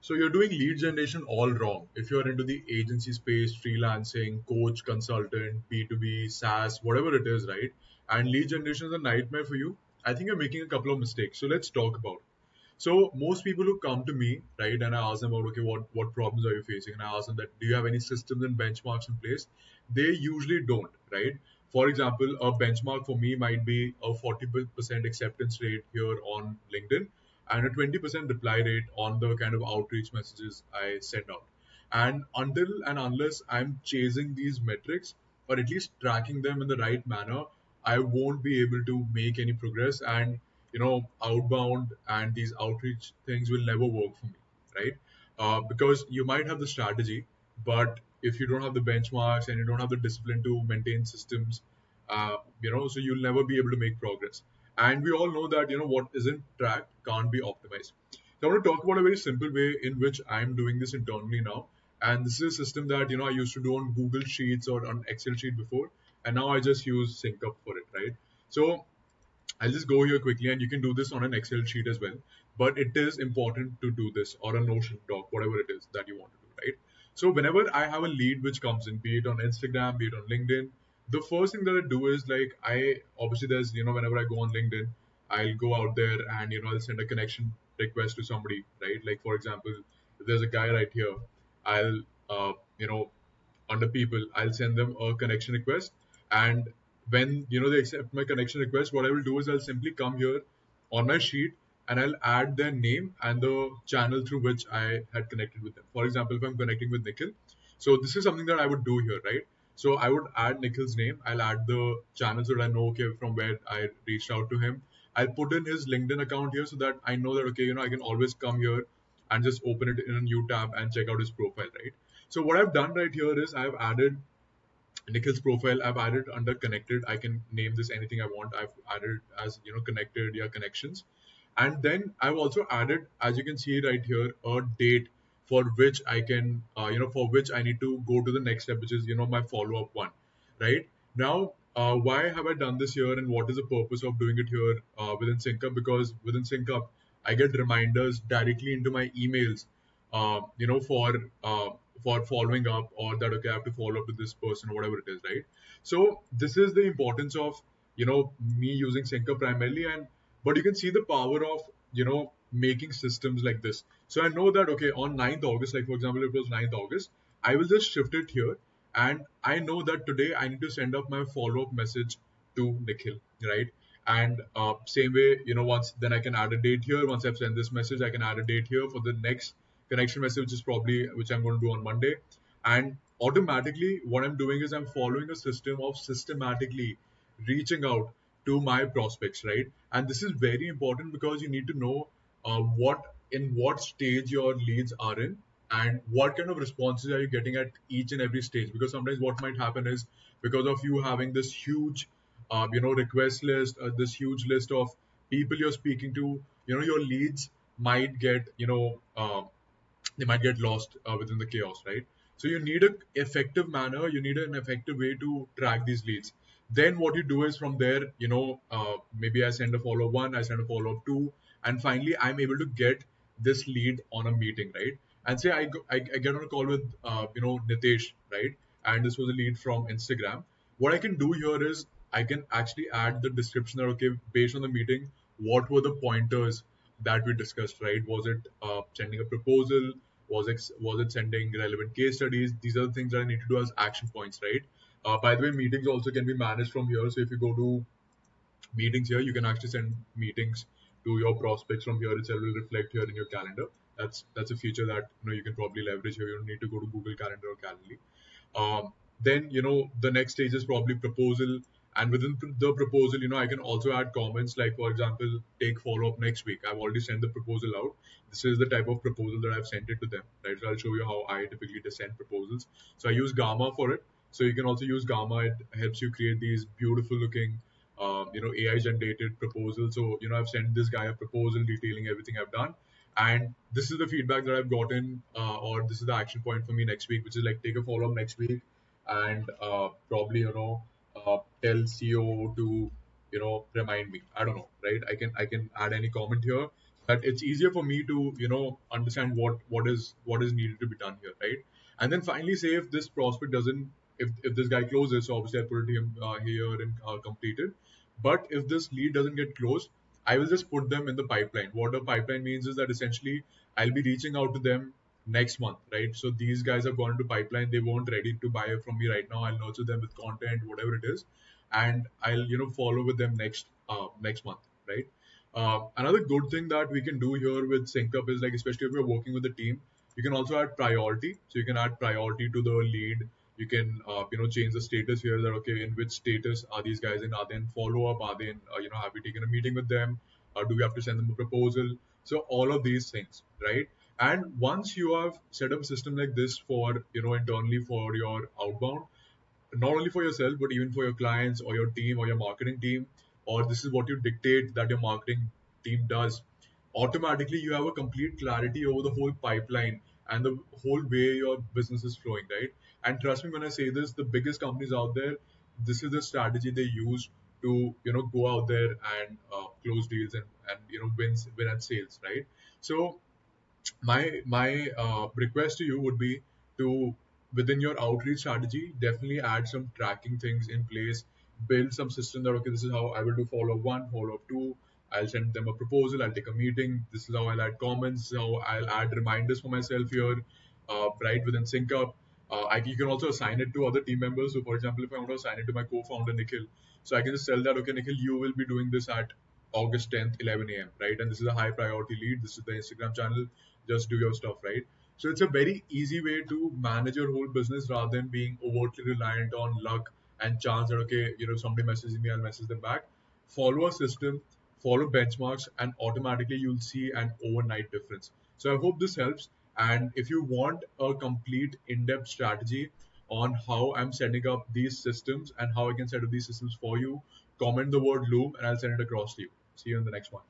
So you're doing lead generation all wrong. If you're into the agency space, freelancing, coach, consultant, B2B, SaaS, whatever it is, right? And lead generation is a nightmare for you. I think you're making a couple of mistakes. So let's talk about it. So most people who come to me, right, and I ask them about, okay, what problems are you facing? And I ask them that, do you have any systems and benchmarks in place? They usually don't, right? For example, a benchmark for me might be a 40% acceptance rate here on LinkedIn and a 20% reply rate on the kind of outreach messages I send out. And until and unless I'm chasing these metrics or at least tracking them in the right manner, I won't be able to make any progress. And outbound and these outreach things will never work for me, right? Because you might have the strategy, but if you don't have the benchmarks and you don't have the discipline to maintain systems, so you'll never be able to make progress. And we all know that what isn't tracked can't be optimized. So I want to talk about a very simple way in which I'm doing this internally now. And this is a system that I used to do on Google Sheets or on Excel sheet before, and now I just use Syncupp for it, right? So I'll just go here quickly, and you can do this on an Excel sheet as well. But it is important to do this, or a Notion doc, whatever it is that you want to do, right? So whenever I have a lead which comes in, be it on Instagram, be it on LinkedIn, the first thing that I do is like I obviously there's whenever I go on LinkedIn, I'll go out there and I'll send a connection request to somebody, right? Like for example, if there's a guy right here, I'll under people, I'll send them a connection request. And when they accept my connection request, what I will do is I'll simply come here on my sheet and I'll add their name and the channel through which I had connected with them. For example, if I'm connecting with Nikhil, so this is something that I would do here, right? So I would add Nikhil's name. I'll add the channels that I know, okay, from where I reached out to him. I'll put in his LinkedIn account here so that I know that, okay, I can always come here and just open it in a new tab and check out his profile, right? So what I've done right here is I've added Nikhil's profile. I've added under connected. I can name this anything I want. I've added as connected, yeah, connections. And then I've also added, as you can see right here, a date for which I can, for which I need to go to the next step, which is, my follow-up one, right? Now, why have I done this here and what is the purpose of doing it here within Syncupp? Because within Syncupp, I get reminders directly into my emails, for following up, or that, okay, I have to follow up with this person or whatever it is, right? So this is the importance of, me using Syncupp primarily. And but you can see the power of making systems like this. So I know that, okay, on 9th August, like for example, it was 9th August, I will just shift it here, and I know that today I need to send up my follow-up message to Nikhil, right? And same way, once then I can add a date here. Once I've sent this message, I can add a date here for the next connection message, which is probably which I'm going to do on Monday. And automatically, what I'm doing is I'm following a system of systematically reaching out to my prospects, right? And this is very important because you need to know what stage your leads are in, and what kind of responses are you getting at each and every stage. Because sometimes what might happen is, because of you having this huge request list, this huge list of people you're speaking to, your leads might get they might get lost within the chaos, right? So you need an effective manner, you need an effective way to track these leads. Then what you do is from there, maybe I send a follow one, I send a follow up two, and finally I'm able to get this lead on a meeting, right? And say I get on a call with Nitesh, right? And this was a lead from Instagram. What I can do here is I can actually add the description that, okay, based on the meeting, what were the pointers that we discussed, right? Was it sending a proposal? Was it sending relevant case studies? These are the things that I need to do as action points, right? By the way, meetings also can be managed from here. So if you go to meetings here, you can actually send meetings to your prospects from here itself. Will reflect here in your calendar. That's a feature that you can probably leverage here. You don't need to go to Google Calendar or Calendly. Then the next stage is probably proposal, and within the proposal, I can also add comments like, for example, take follow up next week. I've already sent the proposal out. This is the type of proposal that I've sent it to them, right? So I'll show you how I typically send proposals. So I use Gamma for it. So you can also use Gamma. It helps you create these beautiful looking AI generated proposals. So I've sent this guy a proposal detailing everything I've done, and this is the feedback that I've gotten, or this is the action point for me next week, which is like, take a follow up next week, and probably tell CEO to remind me. I don't know, right? I can add any comment here. that it's easier for me to understand what is needed to be done here, right? And then finally, say if this prospect doesn't, if this guy closes, so obviously I put it him here and completed. But if this lead doesn't get closed, I will just put them in the pipeline. What a pipeline means is that essentially I'll be reaching out to them next month, right? So these guys have gone into pipeline, they weren't ready to buy from me right now. I'll nurture them with content, whatever it is, and I'll follow with them next month, right? Another good thing that we can do here with Syncupp is, like, especially if you're working with a team, you can also add priority. So you can add priority to the lead. You can change the status here, that okay, in which status are these guys in? Are they in follow up? Are they in have we taken a meeting with them? Do we have to send them a proposal? So all of these things, right? And once you have set up a system like this for internally for your outbound, not only for yourself but even for your clients or your team or your marketing team, or this is what you dictate that your marketing team does, automatically you have a complete clarity over the whole pipeline and the whole way your business is flowing, right? And trust me when I say this, the biggest companies out there, this is the strategy they use to go out there and close deals and win at sales, right? So my request to you would be to, within your outreach strategy, definitely add some tracking things in place. Build some system that okay, this is how I will do follow up one, follow up two. I'll send them a proposal. I'll take a meeting. This is how I'll add comments. This is how I'll add reminders for myself here, right within Syncup. You can also assign it to other team members. So, for example, if I want to assign it to my co-founder Nikhil, so I can just tell that okay, Nikhil, you will be doing this at August 10th, 11 a.m. Right, and this is a high priority lead. This is the Instagram channel. Just do your stuff, right? So it's a very easy way to manage your whole business rather than being overtly reliant on luck and chance that okay, somebody messages me, I'll message them back. Follow a system, follow benchmarks, and automatically you'll see an overnight difference. So I hope this helps. And if you want a complete in-depth strategy on how I'm setting up these systems and how I can set up these systems for you, comment the word Loom and I'll send it across to you. See you in the next one.